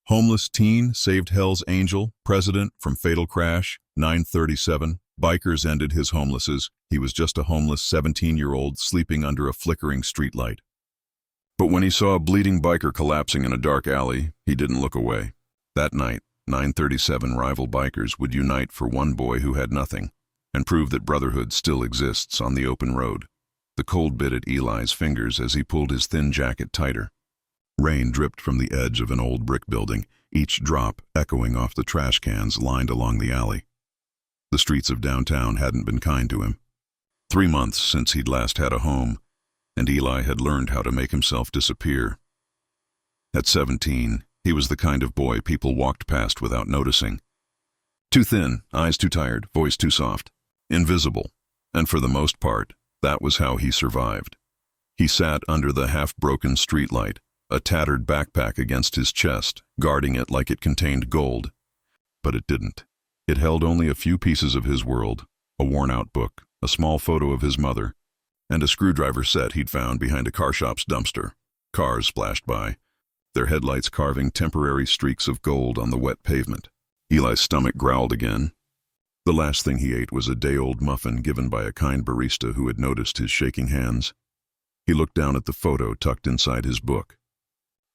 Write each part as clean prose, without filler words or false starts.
Homeless teen saved Hell's Angel, president from fatal crash, 9:37. Bikers ended his homelesses. He was just a homeless 17-year-old sleeping under a flickering streetlight. But when he saw a bleeding biker collapsing in a dark alley, he didn't look away. That night, 9:37 rival bikers would unite for one boy who had nothing and prove that brotherhood still exists on the open road. The cold bit at Eli's fingers as he pulled his thin jacket tighter. Rain dripped from the edge of an old brick building, each drop echoing off the trash cans lined along the alley. The streets of downtown hadn't been kind to him. 3 months since he'd last had a home, and Eli had learned how to make himself disappear. At 17, he was the kind of boy people walked past without noticing. Too thin, eyes too tired, voice too soft. Invisible, and for the most part, that was how he survived. He sat under the half-broken streetlight, a tattered backpack against his chest, guarding it like it contained gold. But it didn't. It held only a few pieces of his world, a worn-out book, a small photo of his mother, and a screwdriver set he'd found behind a car shop's dumpster. Cars splashed by, their headlights carving temporary streaks of gold on the wet pavement. Eli's stomach growled again. The last thing he ate was a day-old muffin given by a kind barista who had noticed his shaking hands. He looked down at the photo tucked inside his book.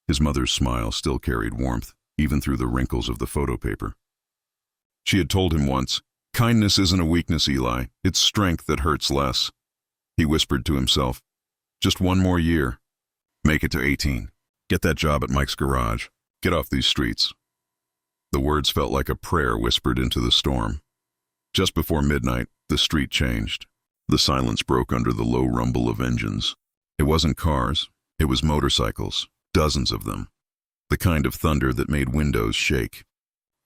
His mother's smile still carried warmth, even through the wrinkles of the photo paper. She had told him once, "Kindness isn't a weakness, Eli. It's strength that hurts less." He whispered to himself, "Just one more year. Make it to 18. Get that job at Mike's garage. Get off these streets." The words felt like a prayer whispered into the storm. Just before midnight, the street changed. The silence broke under the low rumble of engines. It wasn't cars, it was motorcycles, dozens of them. The kind of thunder that made windows shake.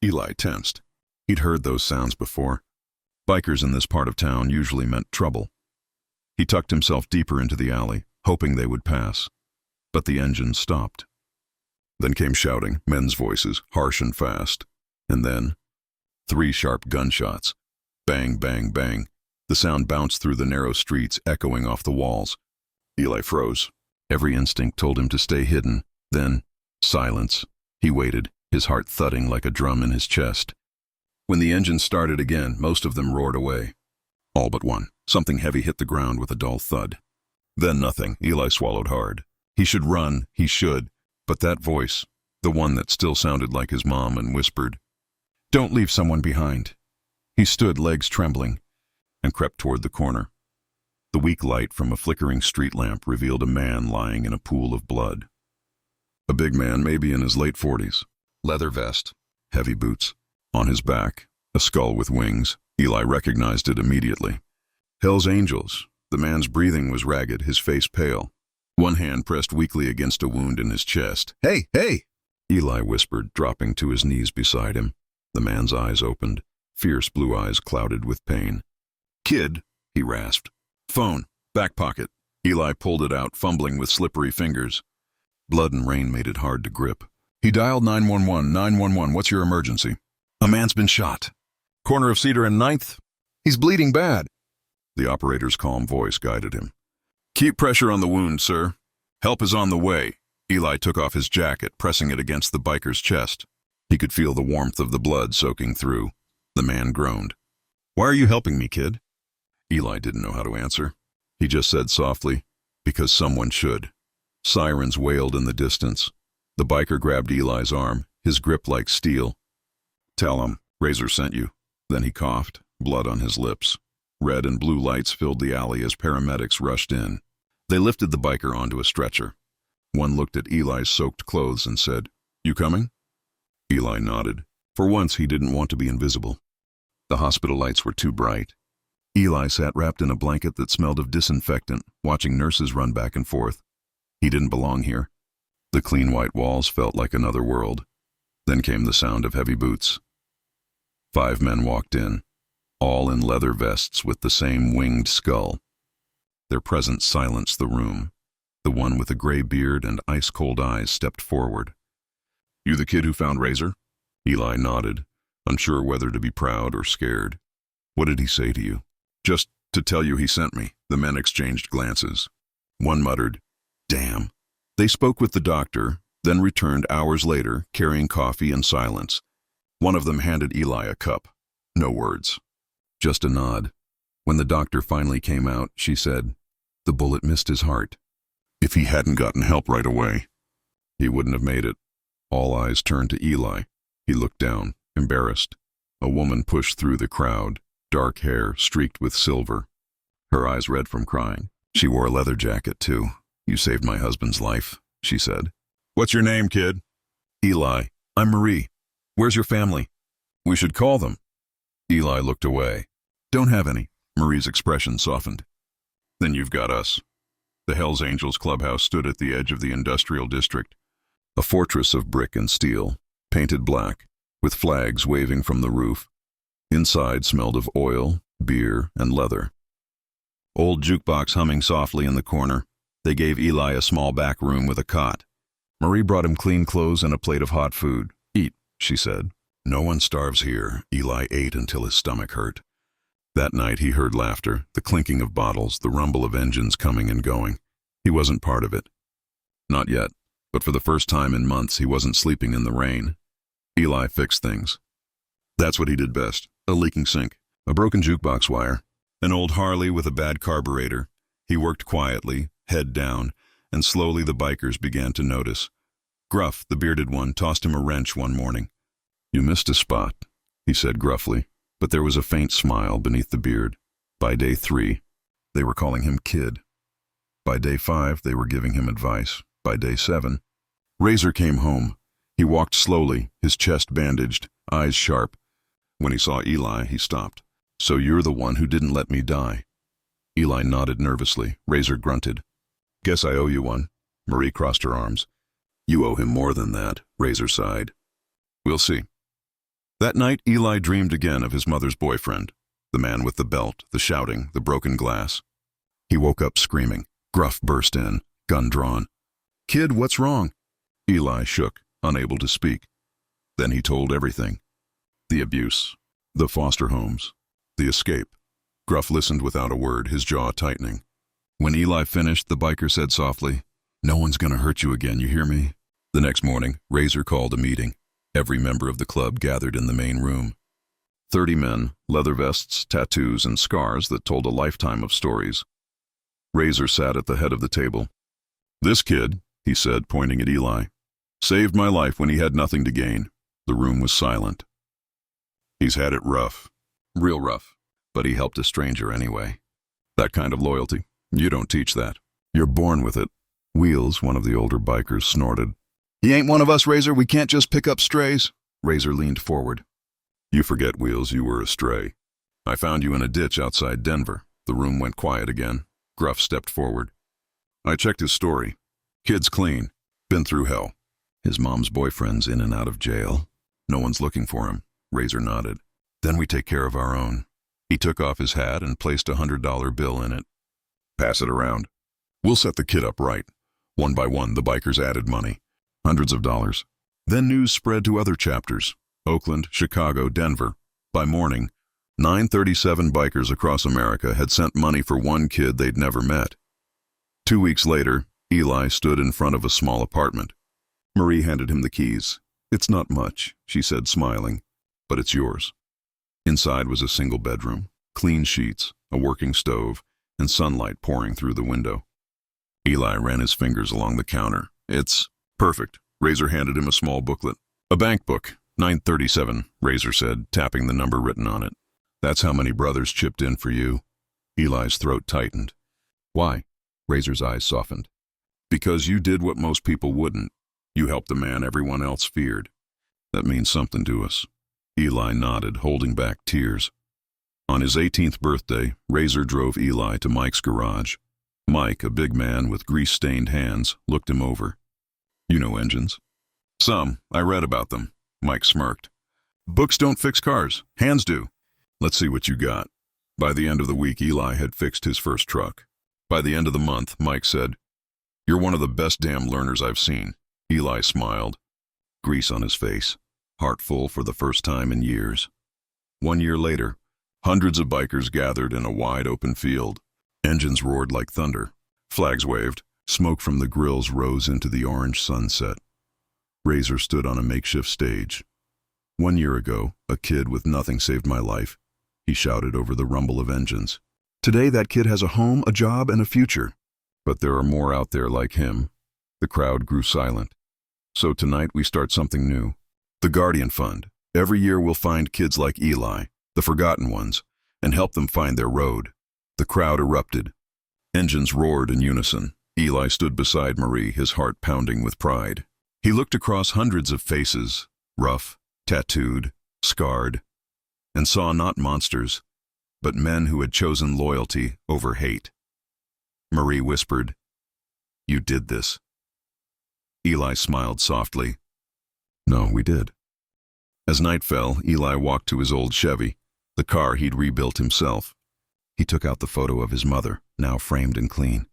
Eli tensed. He'd heard those sounds before. Bikers in this part of town usually meant trouble. He tucked himself deeper into the alley, hoping they would pass. But the engine stopped. Then came shouting, men's voices, harsh and fast. And then, 3 sharp gunshots. Bang, bang, bang. The sound bounced through the narrow streets, echoing off the walls. Eli froze. Every instinct told him to stay hidden. Then, silence. He waited, his heart thudding like a drum in his chest. When the engine started again, most of them roared away. All but one. Something heavy hit the ground with a dull thud. Then nothing. Eli swallowed hard. He should run, he should. But that voice, the one that still sounded like his mom and whispered, "Don't leave someone behind." He stood, legs trembling, and crept toward the corner. The weak light from a flickering street lamp revealed a man lying in a pool of blood. A big man, maybe in his late 40s. Leather vest, heavy boots. On his back, a skull with wings. Eli recognized it immediately. Hell's Angels. The man's breathing was ragged, his face pale. One hand pressed weakly against a wound in his chest. "Hey, hey!" Eli whispered, dropping to his knees beside him. The man's eyes opened, fierce blue eyes clouded with pain. "Kid," he rasped. "Phone, back pocket." Eli pulled it out, fumbling with slippery fingers. Blood and rain made it hard to grip. He dialed 911. 911, what's your emergency? "A man's been shot. Corner of Cedar and 9th. He's bleeding bad." The operator's calm voice guided him. "Keep pressure on the wound, sir. Help is on the way." Eli took off his jacket, pressing it against the biker's chest. He could feel the warmth of the blood soaking through. The man groaned. "Why are you helping me, kid?" Eli didn't know how to answer. He just said softly, "Because someone should." Sirens wailed in the distance. The biker grabbed Eli's arm, his grip like steel. "Tell him, Razor sent you." Then he coughed, blood on his lips. Red and blue lights filled the alley as paramedics rushed in. They lifted the biker onto a stretcher. One looked at Eli's soaked clothes and said, "You coming?" Eli nodded. For once, he didn't want to be invisible. The hospital lights were too bright. Eli sat wrapped in a blanket that smelled of disinfectant, watching nurses run back and forth. He didn't belong here. The clean white walls felt like another world. Then came the sound of heavy boots. 5 men walked in, all in leather vests with the same winged skull. Their presence silenced the room. The one with a gray beard and ice-cold eyes stepped forward. "You the kid who found Razor?" Eli nodded, unsure whether to be proud or scared. "What did he say to you?" "Just to tell you he sent me." The men exchanged glances. One muttered, "Damn." They spoke with the doctor, then returned hours later, carrying coffee and silence. One of them handed Eli a cup. No words. Just a nod. When the doctor finally came out, she said, "The bullet missed his heart. If he hadn't gotten help right away, he wouldn't have made it." All eyes turned to Eli. He looked down, embarrassed. A woman pushed through the crowd, dark hair streaked with silver. Her eyes red from crying. She wore a leather jacket, too. "You saved my husband's life," she said. "What's your name, kid?" "Eli. I'm Marie. Where's your family?" "We should call them." Eli looked away. "Don't have any." Marie's expression softened. "Then you've got us." The Hells Angels clubhouse stood at the edge of the industrial district, a fortress of brick and steel, painted black, with flags waving from the roof. Inside smelled of oil, beer, and leather. Old jukebox humming softly in the corner. They gave Eli a small back room with a cot. Marie brought him clean clothes and a plate of hot food. "Eat," she said. "No one starves here." Eli ate until his stomach hurt. That night he heard laughter, the clinking of bottles, the rumble of engines coming and going. He wasn't part of it. Not yet, but for the first time in months he wasn't sleeping in the rain. Eli fixed things. That's what he did best. A leaking sink, a broken jukebox wire, an old Harley with a bad carburetor. He worked quietly, head down, and slowly the bikers began to notice. Gruff, the bearded one, tossed him a wrench one morning. "You missed a spot," he said gruffly, but there was a faint smile beneath the beard. By day 3, they were calling him Kid. By day 5, they were giving him advice. By day 7, Razor came home. He walked slowly, his chest bandaged, eyes sharp. When he saw Eli, he stopped. "So you're the one who didn't let me die." Eli nodded nervously. Razor grunted. "Guess I owe you one." Marie crossed her arms. "You owe him more than that," Razor sighed. "We'll see." That night, Eli dreamed again of his mother's boyfriend, the man with the belt, the shouting, the broken glass. He woke up screaming. Gruff burst in, gun drawn. "Kid, what's wrong?" Eli shook, unable to speak. Then he told everything. The abuse, the foster homes, the escape. Gruff listened without a word, his jaw tightening. When Eli finished, the biker said softly, "No one's gonna hurt you again, you hear me?" The next morning, Razor called a meeting. Every member of the club gathered in the main room. 30 men, leather vests, tattoos, and scars that told a lifetime of stories. Razor sat at the head of the table. "This kid," he said, pointing at Eli, "saved my life when he had nothing to gain." The room was silent. "He's had it rough. Real rough. But he helped a stranger anyway. That kind of loyalty, you don't teach that. You're born with it." Wheels, one of the older bikers, snorted. "He ain't one of us, Razor. We can't just pick up strays." Razor leaned forward. "You forget, Wheels, you were a stray. I found you in a ditch outside Denver." The room went quiet again. Gruff stepped forward. "I checked his story. Kid's clean. Been through hell. His mom's boyfriend's in and out of jail. No one's looking for him." Razor nodded. "Then we take care of our own." He took off his hat and placed a $100 bill in it. "Pass it around. We'll set the kid up right." One by one, the bikers added money. Hundreds of dollars. Then news spread to other chapters. Oakland, Chicago, Denver. By morning, 937 bikers across America had sent money for one kid they'd never met. 2 weeks later, Eli stood in front of a small apartment. Marie handed him the keys. "It's not much," she said, smiling, "but it's yours." Inside was a single bedroom, clean sheets, a working stove, and sunlight pouring through the window. Eli ran his fingers along the counter. "It's perfect." Razor handed him a small booklet. "A bank book, 937, Razor said, tapping the number written on it. "That's how many brothers chipped in for you." Eli's throat tightened. "Why?" Razor's eyes softened. "Because you did what most people wouldn't. You helped the man everyone else feared. That means something to us." Eli nodded, holding back tears. On his 18th birthday, Razor drove Eli to Mike's garage. Mike, a big man with grease-stained hands, looked him over. "You know engines?" "Some. I read about them." Mike smirked. "Books don't fix cars. Hands do. Let's see what you got." By the end of the week, Eli had fixed his first truck. By the end of the month, Mike said, "You're one of the best damn learners I've seen." Eli smiled. Grease on his face, heart full for the first time in years. 1 year later, hundreds of bikers gathered in a wide open field. Engines roared like thunder. Flags waved. Smoke from the grills rose into the orange sunset. Razor stood on a makeshift stage. 1 year ago, a kid with nothing saved my life, he shouted over the rumble of engines. Today that kid has a home, a job, and a future. But there are more out there like him. The crowd grew silent. So tonight we start something new. The Guardian Fund. Every year we'll find kids like Eli, the forgotten ones, and help them find their road. The crowd erupted. Engines roared in unison. Eli stood beside Marie, his heart pounding with pride. He looked across hundreds of faces, rough, tattooed, scarred, and saw not monsters, but men who had chosen loyalty over hate. Marie whispered, "You did this." Eli smiled softly. "No, we did." As night fell, Eli walked to his old Chevy, the car he'd rebuilt himself. He took out the photo of his mother, now framed and clean.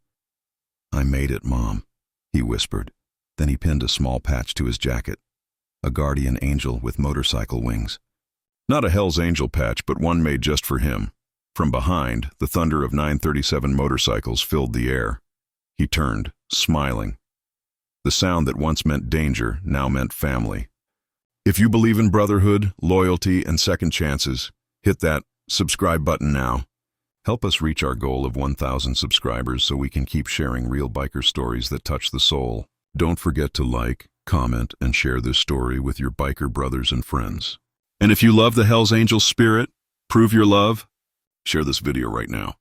"I made it, Mom," he whispered. Then he pinned a small patch to his jacket, a guardian angel with motorcycle wings. Not a Hell's Angel patch, but one made just for him. From behind, the thunder of 937 motorcycles filled the air. He turned, smiling. The sound that once meant danger now meant family. If you believe in brotherhood, loyalty, and second chances, hit that subscribe button now. Help us reach our goal of 1,000 subscribers so we can keep sharing real biker stories that touch the soul. Don't forget to like, comment, and share this story with your biker brothers and friends. And if you love the Hell's Angel spirit, prove your love, share this video right now.